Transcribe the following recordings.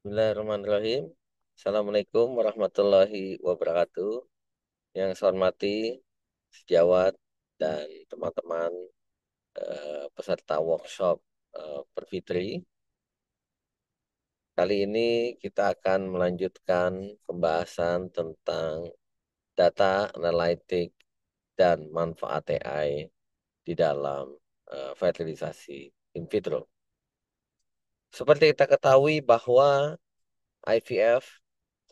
Bismillahirrahmanirrahim. Assalamualaikum warahmatullahi wabarakatuh. Yang saya hormati sejawat dan teman-teman peserta workshop Perfitri. Kali ini kita akan melanjutkan pembahasan tentang data analitik dan manfaat AI di dalam fertilisasi in vitro. Seperti kita ketahui bahwa IVF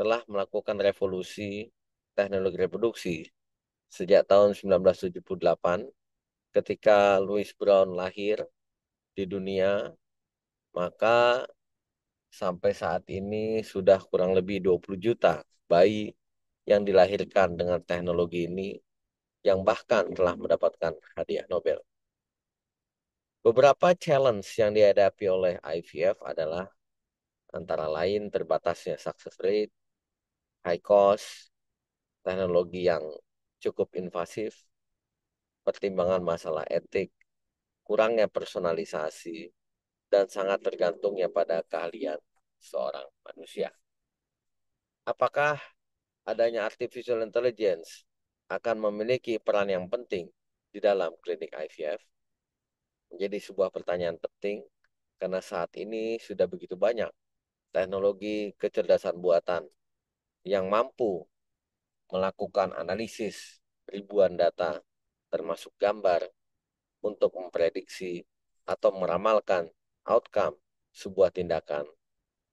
telah melakukan revolusi teknologi reproduksi sejak tahun 1978 ketika Louis Brown lahir di dunia, maka sampai saat ini sudah kurang lebih 20 juta bayi yang dilahirkan dengan teknologi ini yang bahkan telah mendapatkan hadiah Nobel. Beberapa challenge yang dihadapi oleh IVF adalah antara lain terbatasnya success rate, high cost, teknologi yang cukup invasif, pertimbangan masalah etik, kurangnya personalisasi, dan sangat tergantungnya pada keahlian seorang manusia. Apakah adanya artificial intelligence akan memiliki peran yang penting di dalam klinik IVF? Menjadi sebuah pertanyaan penting karena saat ini sudah begitu banyak teknologi kecerdasan buatan yang mampu melakukan analisis ribuan data termasuk gambar untuk memprediksi atau meramalkan outcome sebuah tindakan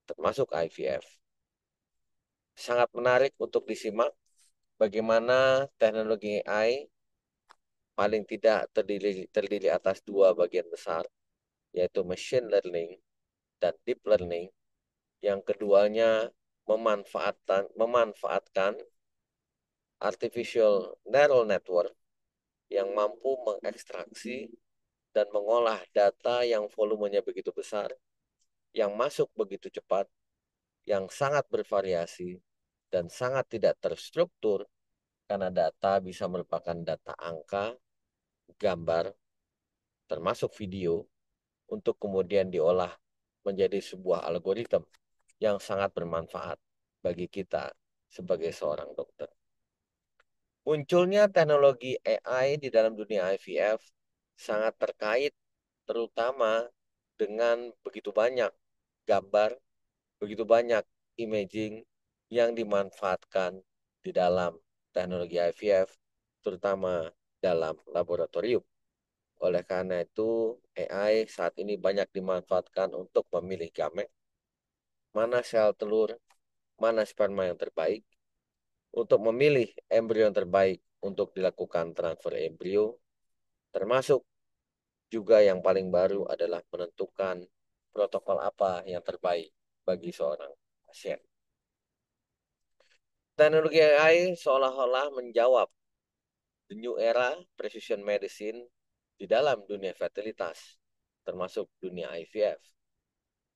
termasuk IVF. Sangat menarik untuk disimak bagaimana teknologi AI paling tidak terdiri atas dua bagian besar, yaitu machine learning dan deep learning. Yang keduanya memanfaatkan artificial neural network yang mampu mengekstraksi dan mengolah data yang volumenya begitu besar, yang masuk begitu cepat, yang sangat bervariasi, dan sangat tidak terstruktur karena data bisa merupakan data angka, gambar, termasuk video, untuk kemudian diolah menjadi sebuah algoritma yang sangat bermanfaat bagi kita sebagai seorang dokter. Munculnya teknologi AI di dalam dunia IVF sangat terkait terutama dengan begitu banyak gambar, begitu banyak imaging yang dimanfaatkan di dalam teknologi IVF, terutama dalam laboratorium. Oleh karena itu, AI saat ini banyak dimanfaatkan untuk memilih gamet, mana sel telur, mana sperma yang terbaik, untuk memilih embrio yang terbaik untuk dilakukan transfer embrio, termasuk juga yang paling baru adalah menentukan protokol apa yang terbaik bagi seorang pasien. Teknologi AI seolah-olah menjawab the new era precision medicine di dalam dunia fertilitas, termasuk dunia IVF.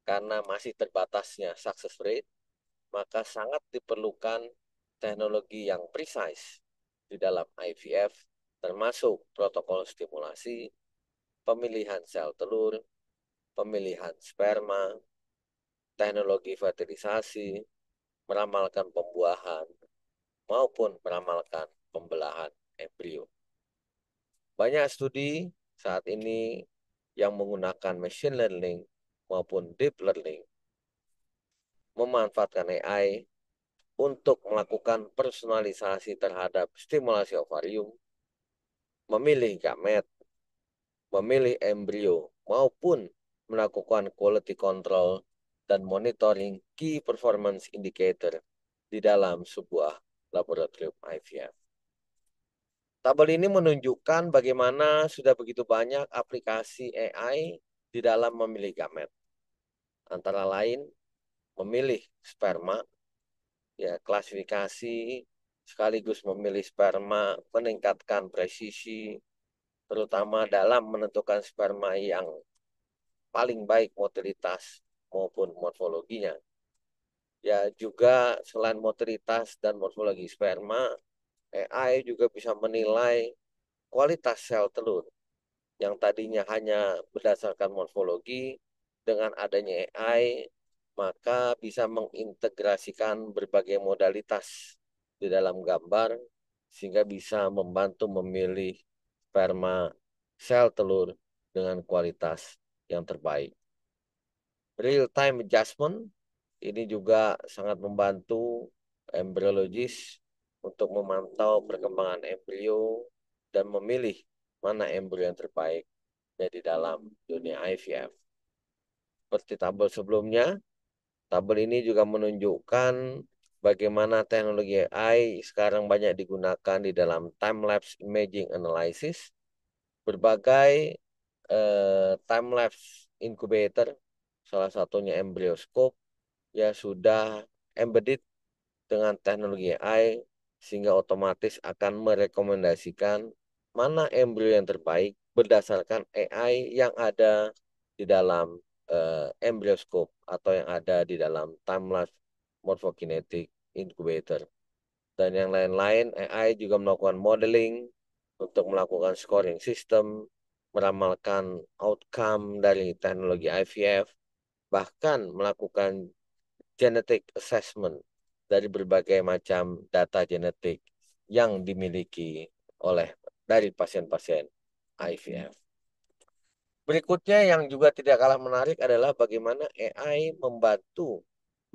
Karena masih terbatasnya success rate, maka sangat diperlukan teknologi yang precise di dalam IVF, termasuk protokol stimulasi, pemilihan sel telur, pemilihan sperma, teknologi fertilisasi, meramalkan pembuahan, maupun meramalkan pembelahan embrio. Banyak studi saat ini yang menggunakan machine learning maupun deep learning memanfaatkan AI untuk melakukan personalisasi terhadap stimulasi ovarium, memilih gamet, memilih embrio, maupun melakukan quality control dan monitoring key performance indicator di dalam sebuah laboratorium IVF. Tabel ini menunjukkan bagaimana sudah begitu banyak aplikasi AI di dalam memilih gamet. Antara lain, memilih sperma, ya klasifikasi sekaligus memilih sperma meningkatkan presisi, terutama dalam menentukan sperma yang paling baik motilitas maupun morfologinya. Ya juga selain motilitas dan morfologi sperma, AI juga bisa menilai kualitas sel telur yang tadinya hanya berdasarkan morfologi. Dengan adanya AI maka bisa mengintegrasikan berbagai modalitas di dalam gambar sehingga bisa membantu memilih sperma sel telur dengan kualitas yang terbaik. Real time adjustment ini juga sangat membantu embriologis untuk memantau perkembangan embrio dan memilih mana embrio yang terbaik dari dalam dunia IVF. Seperti tabel sebelumnya, tabel ini juga menunjukkan bagaimana teknologi AI sekarang banyak digunakan di dalam time-lapse imaging analysis. Berbagai time-lapse incubator, salah satunya Embryoscope, ya sudah embedded dengan teknologi AI sehingga otomatis akan merekomendasikan mana embrio yang terbaik berdasarkan AI yang ada di dalam embryoscope atau yang ada di dalam time-lapse morphokinetic incubator. Dan yang lain-lain, AI juga melakukan modeling untuk melakukan scoring system, meramalkan outcome dari teknologi IVF, bahkan melakukan genetic assessment dari berbagai macam data genetik yang dimiliki oleh dari pasien-pasien IVF. Berikutnya yang juga tidak kalah menarik adalah bagaimana AI membantu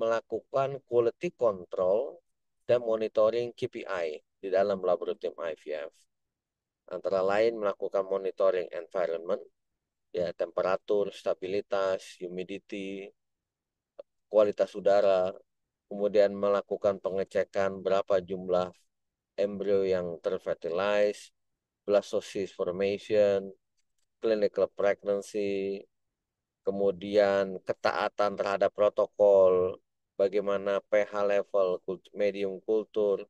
melakukan quality control dan monitoring KPI di dalam laboratorium IVF. Antara lain melakukan monitoring environment, ya temperatur, stabilitas, humidity, kualitas udara, kemudian melakukan pengecekan berapa jumlah embrio yang terfertilize, blastocyst formation, clinical pregnancy, kemudian ketaatan terhadap protokol, bagaimana pH level, medium kultur,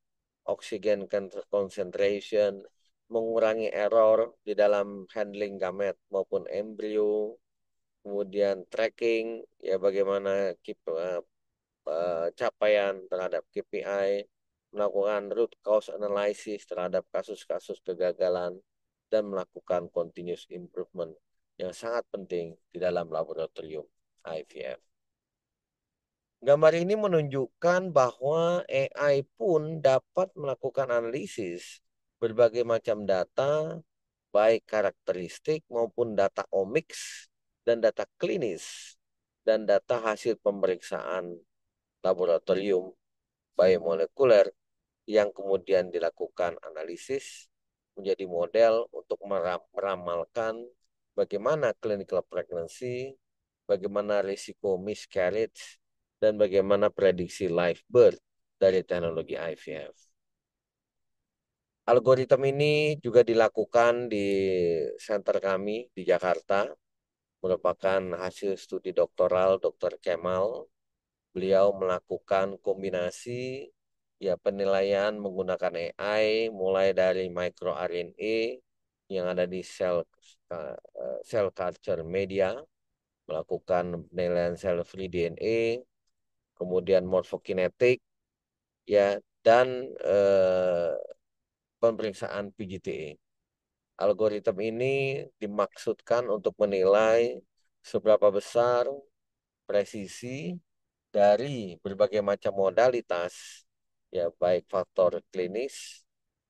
oksigen concentration, mengurangi error di dalam handling gamet maupun embrio, kemudian tracking, ya bagaimana capaian terhadap KPI, melakukan root cause analysis terhadap kasus-kasus kegagalan, dan melakukan continuous improvement yang sangat penting di dalam laboratorium IVF. Gambar ini menunjukkan bahwa AI pun dapat melakukan analisis berbagai macam data, baik karakteristik maupun data omics dan data klinis, dan data hasil pemeriksaan laboratorium biomolekuler yang kemudian dilakukan analisis menjadi model untuk meramalkan bagaimana clinical pregnancy, bagaimana risiko miscarriage, dan bagaimana prediksi live birth dari teknologi IVF. Algoritma ini juga dilakukan di center kami di Jakarta, merupakan hasil studi doktoral Dr. Kemal. Beliau melakukan kombinasi ya penilaian menggunakan AI mulai dari microRNA yang ada di cell culture media, melakukan penilaian cell free DNA, kemudian morfokinetik ya dan pemeriksaan PGTA. Algoritma ini dimaksudkan untuk menilai seberapa besar presisi dari berbagai macam modalitas, ya baik faktor klinis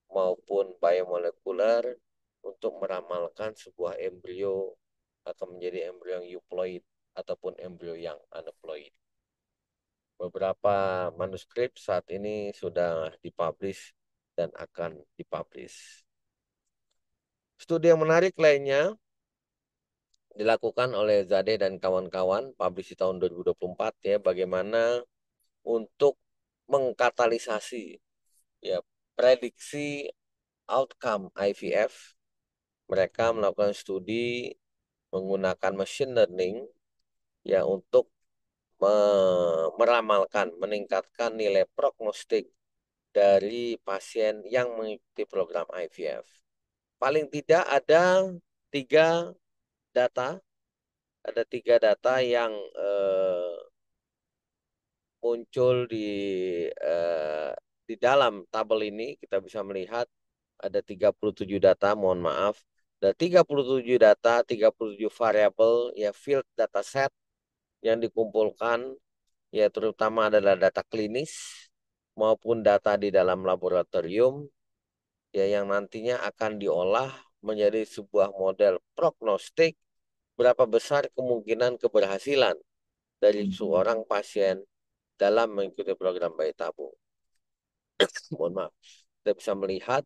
maupun biomolekuler untuk meramalkan sebuah embrio akan menjadi embrio yang euploid ataupun embrio yang aneuploid. Beberapa manuskrip saat ini sudah dipublish dan akan dipublish. Studi yang menarik lainnya dilakukan oleh Zade dan kawan-kawan, publish di tahun 2024 ya, bagaimana untuk mengkatalisasi ya prediksi outcome IVF. Mereka melakukan studi menggunakan machine learning ya untuk meramalkan, meningkatkan nilai prognostik dari pasien yang mengikuti program IVF. Paling tidak tiga data, ada tiga data yang muncul eh, di dalam tabel ini. Kita bisa melihat ada 37 data, mohon maaf. Ada 37 data, 37 variabel, ya field data set yang dikumpulkan ya terutama adalah data klinis maupun data di dalam laboratorium, ya yang nantinya akan diolah menjadi sebuah model prognostik berapa besar kemungkinan keberhasilan dari seorang pasien dalam mengikuti program bayi tabung. Mohon maaf. Kita bisa melihat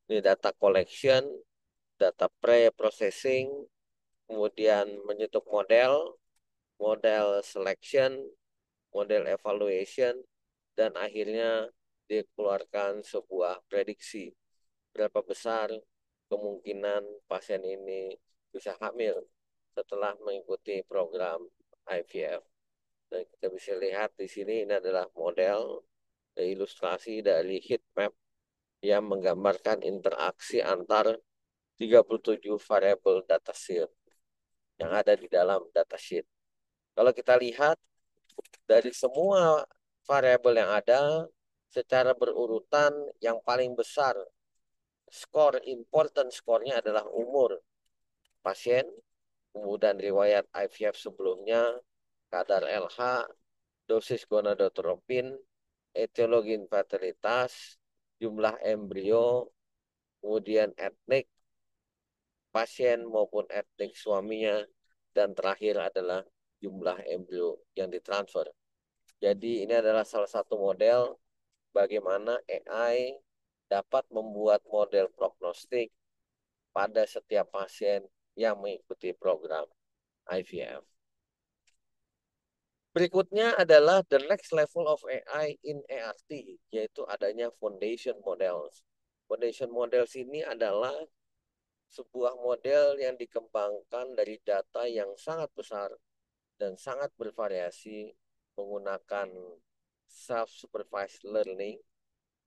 ini data collection, data pre-processing, kemudian menyentuh model, model selection, model evaluation, dan akhirnya dikeluarkan sebuah prediksi berapa besar kemungkinan pasien ini bisa hamil setelah mengikuti program IVF. Dan kita bisa lihat di sini ini adalah model ilustrasi dari heat map yang menggambarkan interaksi antar 37 variabel datasheet yang ada di dalam datasheet. Kalau kita lihat dari semua variabel yang ada secara berurutan, yang paling besar skor important skornya adalah umur pasien, kemudian riwayat IVF sebelumnya, kadar LH, dosis gonadotropin, etiologi infertilitas, jumlah embrio, kemudian etnik pasien maupun etnik suaminya, dan terakhir adalah jumlah embrio yang ditransfer. Jadi ini adalah salah satu model bagaimana AI dapat membuat model prognostik pada setiap pasien yang mengikuti program IVF. Berikutnya adalah the next level of AI in ART, yaitu adanya foundation models. Foundation models ini adalah sebuah model yang dikembangkan dari data yang sangat besar dan sangat bervariasi menggunakan self-supervised learning,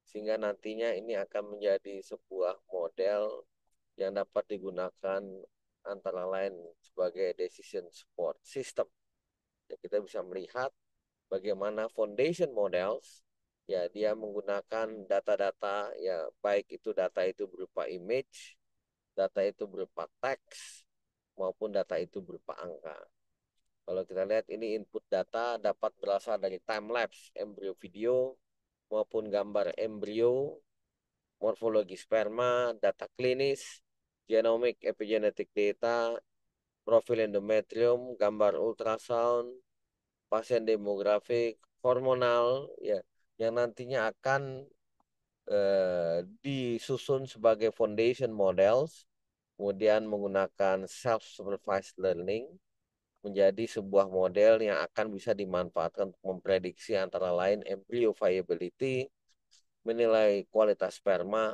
sehingga nantinya ini akan menjadi sebuah model yang dapat digunakan antara lain sebagai decision support system. Ya, kita bisa melihat bagaimana foundation models, ya dia menggunakan data-data, ya baik itu data itu berupa image, data itu berupa teks, maupun data itu berupa angka. Kalau kita lihat ini input data dapat berasal dari time lapse embrio video maupun gambar embrio, morfologi sperma, data klinis, genomic epigenetic data, profil endometrium, gambar ultrasound, pasien demografik, hormonal, ya yang nantinya akan disusun sebagai foundation models, kemudian menggunakan self-supervised learning menjadi sebuah model yang akan bisa dimanfaatkan untuk memprediksi antara lain embryo viability, menilai kualitas sperma,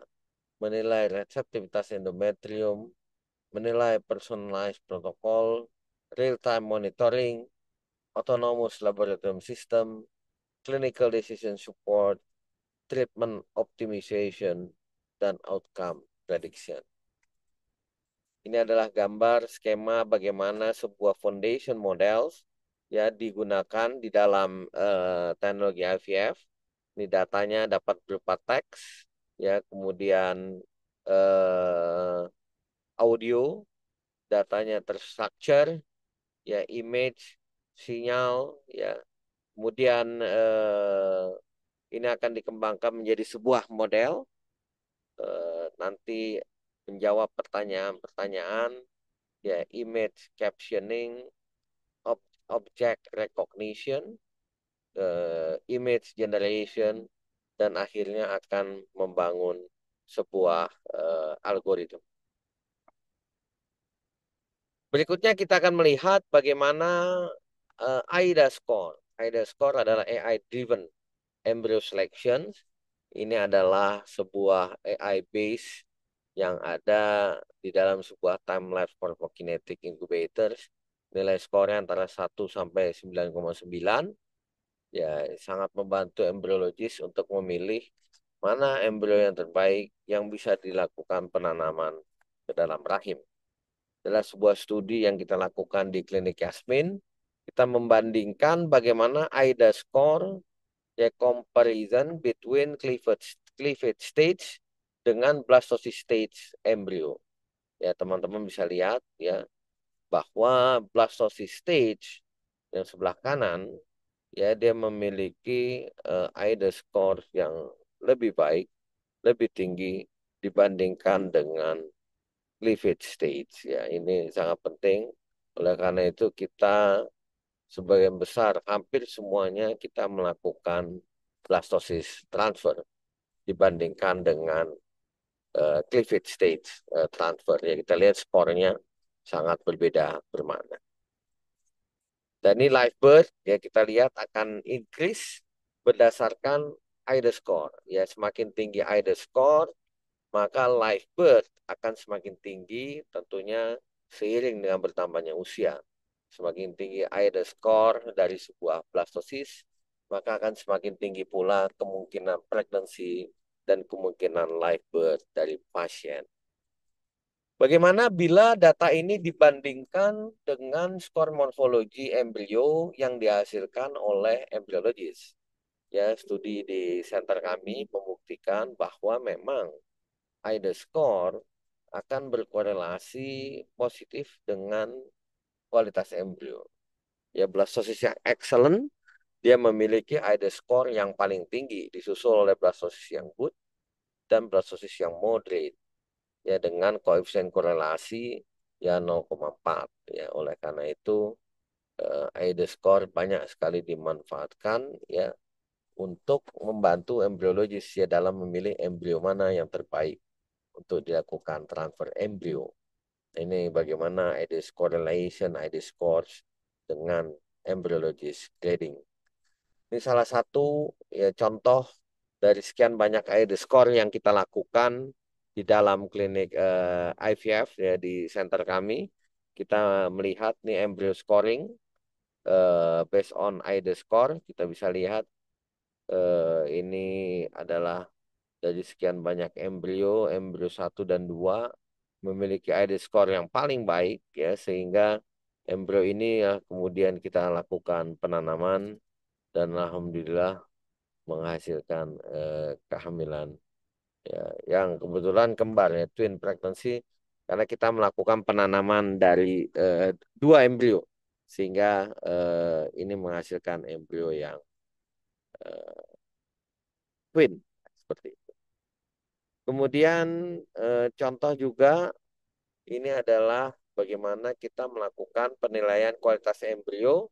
menilai reseptivitas endometrium, menilai personalized protokol, real-time monitoring, autonomous laboratorium system, clinical decision support, treatment optimization, dan outcome prediction. Ini adalah gambar skema bagaimana sebuah foundation models ya digunakan di dalam teknologi IVF. Ini datanya dapat berupa teks, ya kemudian audio, datanya terstruktur, ya image, sinyal, ya kemudian ini akan dikembangkan menjadi sebuah model nanti menjawab pertanyaan-pertanyaan, ya image captioning, object recognition, image generation, dan akhirnya akan membangun sebuah algoritma. Berikutnya kita akan melihat bagaimana AIDA score. AIDA score adalah AI driven embryo selection. Ini adalah sebuah AI base yang ada di dalam sebuah time-lapse pharmacokinetic incubators. Nilai skornya antara 1 sampai 9,9. Ya, sangat membantu embriologis untuk memilih mana embrio yang terbaik yang bisa dilakukan penanaman ke dalam rahim. Adalah sebuah studi yang kita lakukan di klinik Yasmin. Kita membandingkan bagaimana AIDA score, ya comparison between cleavage stage dengan blastocyst stage embrio. Ya, teman-teman bisa lihat ya bahwa blastocyst stage yang sebelah kanan ya dia memiliki IDA score yang lebih baik, lebih tinggi dibandingkan dengan cleavage stage. Ya, ini sangat penting. Oleh karena itu kita sebagian besar hampir semuanya kita melakukan blastosis transfer dibandingkan dengan cleavage stage transfer. Ya, kita lihat skornya sangat berbeda bermakna. Dan ini live birth ya kita lihat akan increase berdasarkan IDA score. Ya, semakin tinggi IDA score, maka live birth akan semakin tinggi tentunya seiring dengan bertambahnya usia. Semakin tinggi IDA score dari sebuah blastosis, maka akan semakin tinggi pula kemungkinan pregnancy dan kemungkinan live birth dari pasien. Bagaimana bila data ini dibandingkan dengan skor morfologi embrio yang dihasilkan oleh embriologis? Ya, studi di center kami membuktikan bahwa memang IDA score akan berkorelasi positif dengan kualitas embrio. Ya, blastosis yang excellent, dia memiliki IDA score yang paling tinggi, disusul oleh blastosis yang good dan blastosis yang moderate. Ya, dengan koefisien korelasi ya 0,4. Ya, oleh karena itu IDA score banyak sekali dimanfaatkan ya untuk membantu embriologis ya dalam memilih embrio mana yang terbaik untuk dilakukan transfer embrio. Ini bagaimana IDA correlation, IDA scores dengan embryologis grading. Ini salah satu ya, contoh dari sekian banyak IDA score yang kita lakukan di dalam klinik IVF ya di center kami. Kita melihat nih embryo scoring based on IDA score. Kita bisa lihat ini adalah dari sekian banyak embrio, embrio 1 dan 2 memiliki IDA score yang paling baik ya sehingga embrio ini ya kemudian kita lakukan penanaman dan alhamdulillah menghasilkan kehamilan ya, yang kebetulan kembar ya twin pregnancy karena kita melakukan penanaman dari 2 embrio sehingga ini menghasilkan embrio yang eh, twin seperti itu. Kemudian contoh juga ini adalah bagaimana kita melakukan penilaian kualitas embrio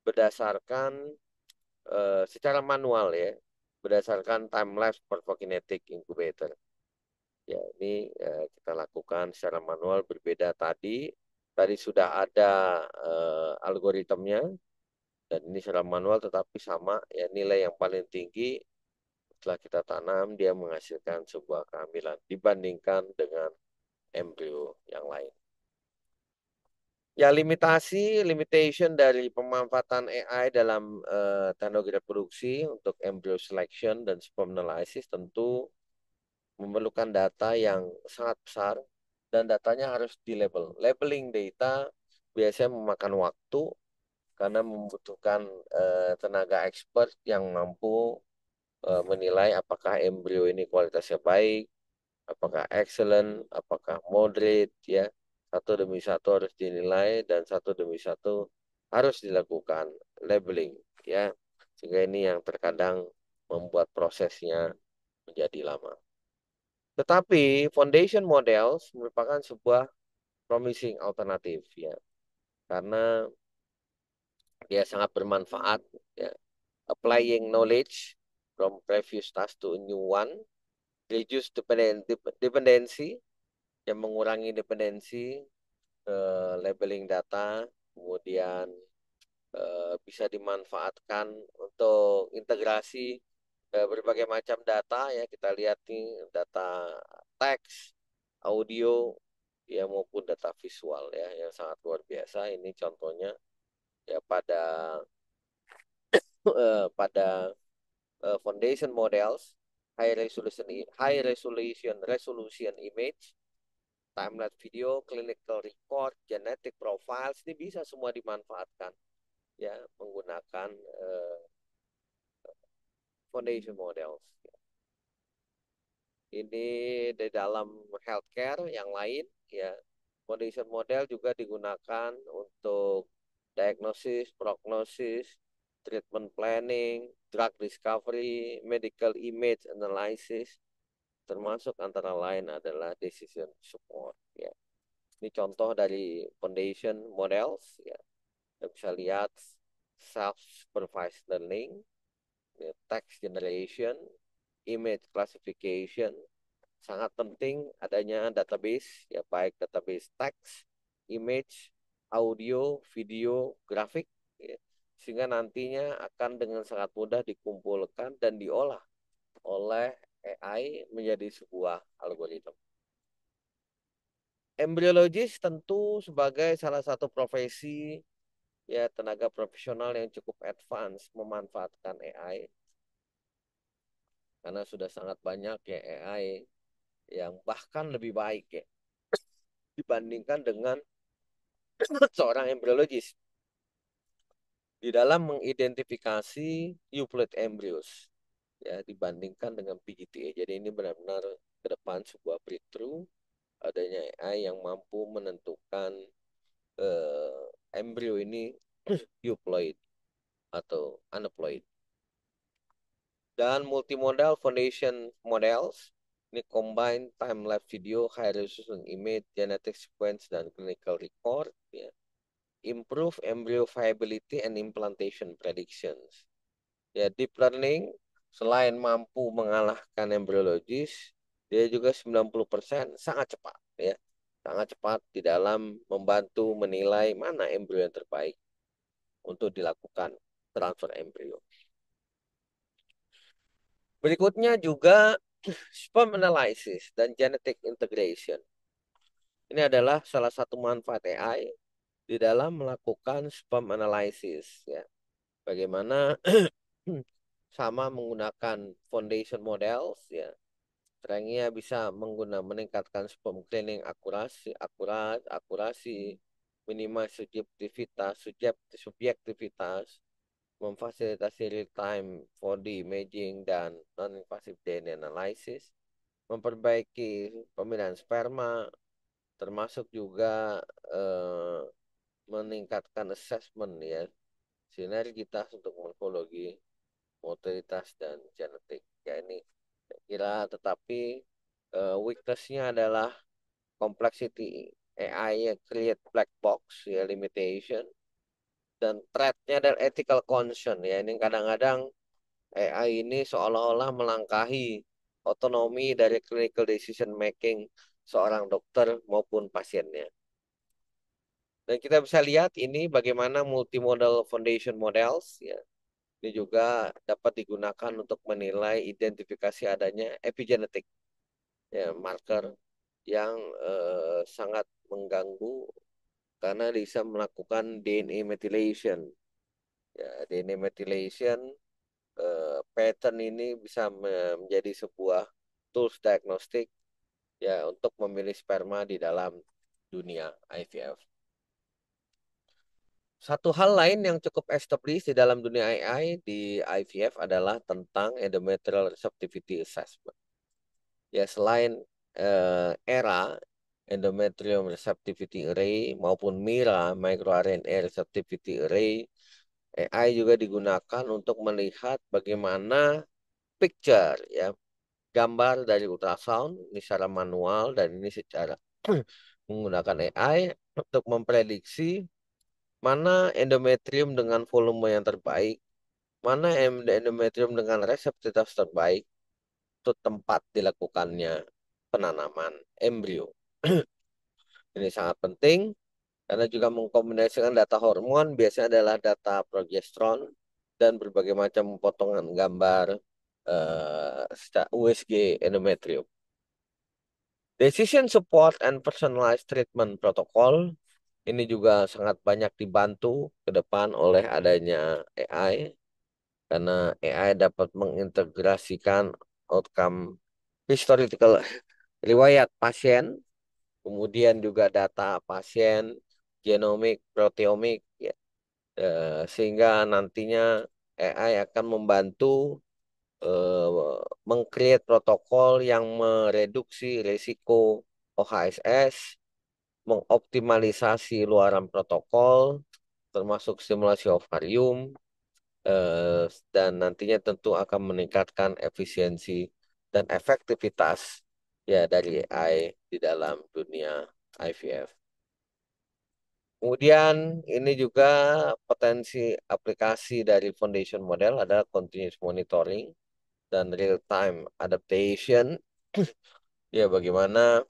berdasarkan secara manual ya, berdasarkan time lapse morphokinetic incubator. Ya, ini kita lakukan secara manual berbeda tadi. Tadi sudah ada algoritmnya dan ini secara manual tetapi sama ya nilai yang paling tinggi setelah kita tanam dia menghasilkan sebuah kehamilan dibandingkan dengan embrio yang lain. Ya limitation dari pemanfaatan AI dalam teknologi reproduksi untuk embryo selection dan sperm analysis tentu memerlukan data yang sangat besar dan datanya harus di-label. Labeling data biasanya memakan waktu karena membutuhkan tenaga expert yang mampu menilai apakah embrio ini kualitasnya baik, apakah excellent, apakah moderate, ya. Satu demi satu harus dinilai dan satu demi satu harus dilakukan labeling, ya. Sehingga ini yang terkadang membuat prosesnya menjadi lama. Tetapi foundation models merupakan sebuah promising alternatif, ya. Karena dia sangat bermanfaat, ya. Applying knowledge from previous task to a new one, reduce dependency, yang mengurangi dependensi labeling data, kemudian bisa dimanfaatkan untuk integrasi berbagai macam data ya kita lihat nih data teks, audio ya maupun data visual ya yang sangat luar biasa. Ini contohnya ya pada pada foundation models, high resolution image, time-lapse video, clinical record, genetic profiles, ini bisa semua dimanfaatkan ya menggunakan foundation models. Ini di dalam healthcare yang lain ya. Foundation model juga digunakan untuk diagnosis, prognosis, treatment planning, drug discovery, medical image analysis, termasuk antara lain adalah decision support. Ya. Ini contoh dari foundation models. Ya. Kita bisa lihat self-supervised learning, ya, text generation, image classification. Sangat penting adanya database, ya baik database teks, image, audio, video, grafik, ya, sehingga nantinya akan dengan sangat mudah dikumpulkan dan diolah oleh AI menjadi sebuah algoritma. Embryologis tentu sebagai salah satu profesi ya tenaga profesional yang cukup advance memanfaatkan AI karena sudah sangat banyak ya AI yang bahkan lebih baik ya dibandingkan dengan seorang embriologis di dalam mengidentifikasi euploid embryos ya dibandingkan dengan PGTA. Jadi ini benar-benar ke depan sebuah breakthrough adanya AI yang mampu menentukan embrio ini euploid atau aneuploid. Dan multimodal foundation models ini combine time-lapse video, high-resolution image, genetic sequence, dan clinical record. Ya. Improve embryo viability and implantation predictions. Ya, deep learning selain mampu mengalahkan embriologis, dia juga 90% sangat cepat. Ya. Sangat cepat di dalam membantu menilai mana embrio yang terbaik untuk dilakukan transfer embrio. Berikutnya juga sperm analysis dan genetic integration. Ini adalah salah satu manfaat AI di dalam melakukan sperm analysis. Ya. Bagaimana sama menggunakan foundation models, ya, strengthnya bisa meningkatkan sperm cleaning akurasi, minimal subjektivitas, memfasilitasi real-time 4D imaging dan non-invasive DNA analysis, memperbaiki pemilihan sperma, termasuk juga eh, meningkatkan assessment ya, sinergitas untuk morfologi, motoritas, dan genetik. Ya ini saya kira tetapi weakness-nya adalah complexity AI yang create black box ya limitation dan threat-nya adalah ethical concern ya ini kadang-kadang AI ini seolah-olah melangkahi otonomi dari clinical decision making seorang dokter maupun pasiennya. Dan kita bisa lihat ini bagaimana multimodal foundation models ya. Ini juga dapat digunakan untuk menilai identifikasi adanya epigenetik ya, marker yang sangat mengganggu karena bisa melakukan DNA methylation. Ya, DNA methylation pattern ini bisa menjadi sebuah tools diagnostik ya untuk memilih sperma di dalam dunia IVF. Satu hal lain yang cukup established di dalam dunia AI di IVF adalah tentang endometrial receptivity assessment. Ya selain ERA endometrium receptivity array maupun MIRA microRNA receptivity array, AI juga digunakan untuk melihat bagaimana picture ya gambar dari ultrasound ini secara manual dan ini secara menggunakan AI untuk memprediksi mana endometrium dengan volume yang terbaik, mana endometrium dengan reseptivitas terbaik untuk tempat dilakukannya penanaman embrio. Ini sangat penting karena juga mengkombinasikan data hormon, biasanya adalah data progesteron dan berbagai macam potongan gambar USG endometrium. Decision support and personalized treatment protocol ini juga sangat banyak dibantu ke depan oleh adanya AI karena AI dapat mengintegrasikan outcome historical riwayat pasien, kemudian juga data pasien, genomik, proteomik, ya, sehingga nantinya AI akan membantu meng-create protokol yang mereduksi risiko OHSS, mengoptimalisasi luaran protokol, termasuk stimulasi ovarium, dan nantinya tentu akan meningkatkan efisiensi dan efektivitas ya dari AI di dalam dunia IVF. Kemudian ini juga potensi aplikasi dari foundation model adalah continuous monitoring dan real time adaptation. Ya bagaimana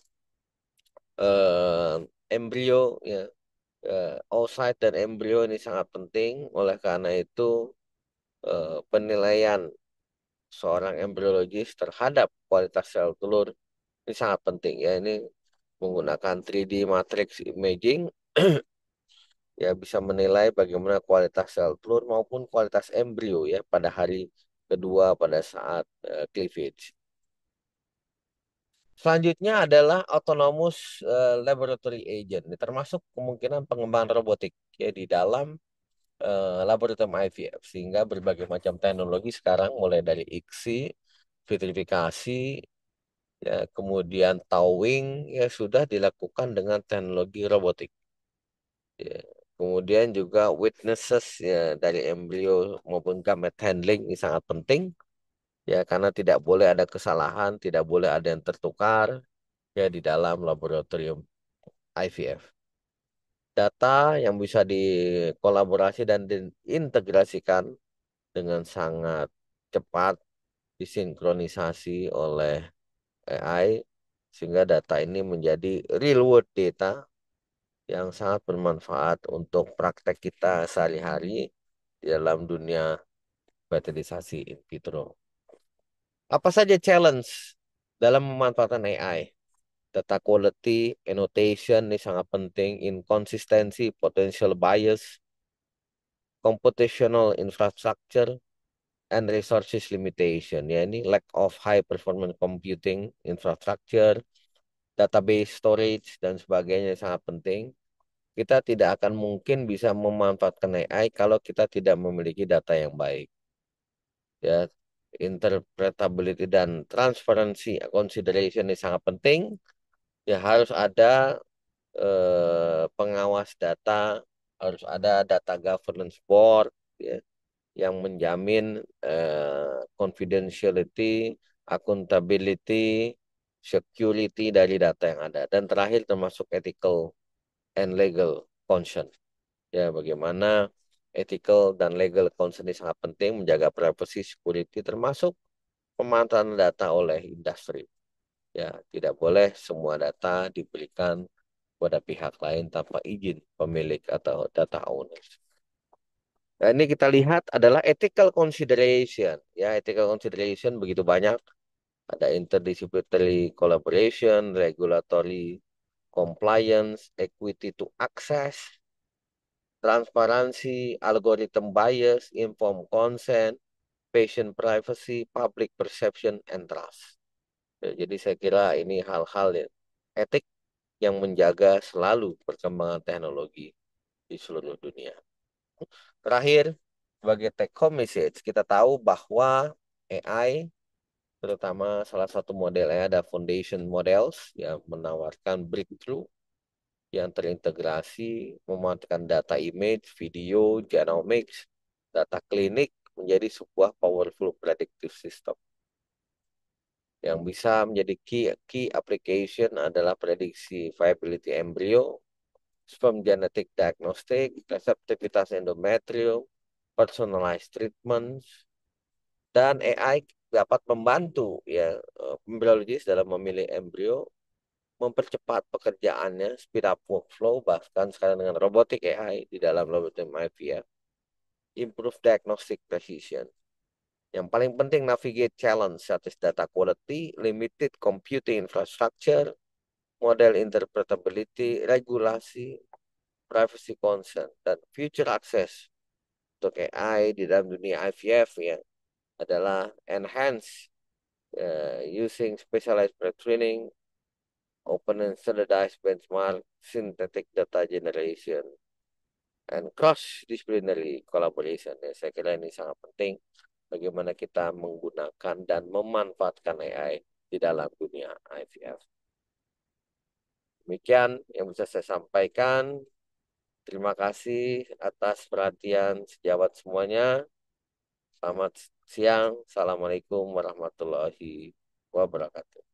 embrio ya oocyte dan embrio ini sangat penting. Oleh karena itu penilaian seorang embriologis terhadap kualitas sel telur ini sangat penting ya. Ini menggunakan 3D matrix imaging ya bisa menilai bagaimana kualitas sel telur maupun kualitas embrio ya pada hari kedua pada saat cleavage. Selanjutnya adalah autonomous laboratory agent. Ini termasuk kemungkinan pengembangan robotik ya di dalam laboratorium IVF sehingga berbagai macam teknologi sekarang mulai dari ICSI, vitrifikasi, ya kemudian towing ya sudah dilakukan dengan teknologi robotik. Ya. Kemudian juga witnesses ya dari embrio maupun gamete handling ini sangat penting ya karena tidak boleh ada kesalahan, tidak boleh ada yang tertukar ya di dalam laboratorium IVF. Data yang bisa dikolaborasi dan diintegrasikan dengan sangat cepat disinkronisasi oleh AI sehingga data ini menjadi real world data yang sangat bermanfaat untuk praktek kita sehari-hari di dalam dunia fertilisasi in vitro. Apa saja challenge dalam memanfaatkan AI? Data quality, annotation ini sangat penting, inconsistency, potential bias, computational infrastructure, and resources limitation. Ya, ini lack of high performance computing infrastructure, database storage, dan sebagainya sangat penting. Kita tidak akan mungkin bisa memanfaatkan AI kalau kita tidak memiliki data yang baik. Ya, interpretability dan transparency consideration ini sangat penting. Ya, harus ada pengawas data, harus ada data governance board, ya, yang menjamin confidentiality, accountability, security dari data yang ada. Dan terakhir termasuk ethical and legal concern. Ya, bagaimana ethical dan legal concern ini sangat penting menjaga privacy, security, termasuk pemanfaatan data oleh industri. Ya, tidak boleh semua data diberikan kepada pihak lain tanpa izin pemilik atau data owners. Nah, ini kita lihat adalah ethical consideration. Ya, ethical consideration begitu banyak. Ada interdisciplinary collaboration, regulatory compliance, equity to access, transparansi, algorithm bias, informed consent, patient privacy, public perception, and trust. Ya, jadi saya kira ini hal-hal ya, etik yang menjaga selalu perkembangan teknologi di seluruh dunia. Terakhir, sebagai take home message, kita tahu bahwa AI, terutama salah satu modelnya ada foundation models yang menawarkan breakthrough yang terintegrasi, memanfaatkan data image, video, genomics, data klinik menjadi sebuah powerful predictive system. Yang bisa menjadi key application adalah prediksi viability embryo, sperm genetic diagnostic, reseptivitas endometrium, personalized treatments, dan AI dapat membantu ya embriologis dalam memilih embrio, mempercepat pekerjaannya, speed up workflow, bahkan sekarang dengan robotic AI di dalam laboratorium IVF, improve diagnostic precision. Yang paling penting navigate challenge such as data quality, limited computing infrastructure, model interpretability, regulasi, privacy concern, dan future access untuk AI di dalam dunia IVF ya adalah enhance using specialized pre-training, open and standardized benchmark, synthetic data generation, and cross-disciplinary collaboration. Ya, saya kira ini sangat penting bagaimana kita menggunakan dan memanfaatkan AI di dalam dunia IVF. Demikian yang bisa saya sampaikan. Terima kasih atas perhatian sejawat semuanya. Selamat siang. Assalamualaikum warahmatullahi wabarakatuh.